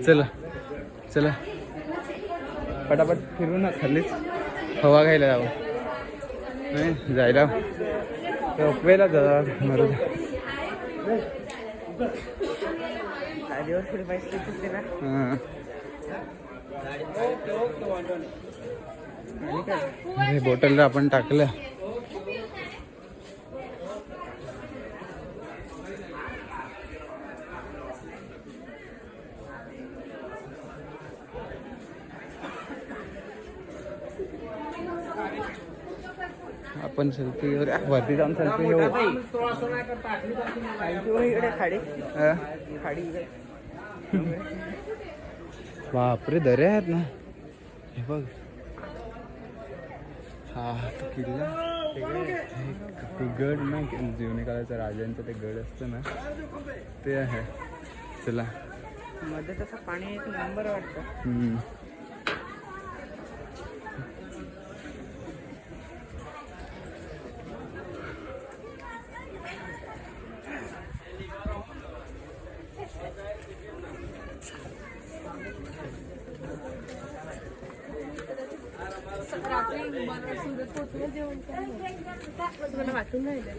चला चला पटापट फिरू ना, खालीच हवा घ्यायला जावं. नाही जायला रोपवेला जा मरू. बॉटलला आपण टाकलं. आपण सेल्फी वरती जाऊन सेल्फी घेऊ. बापरे दरे आहेत ना, हे बघ. हा तो किल्ला गड ना, जुने काळाचा राजांचं ते गड असतं ना, ते आहे. चला मध्ये तसं पाणी एक नंबर वाटतं. मला वाटून राहिलं.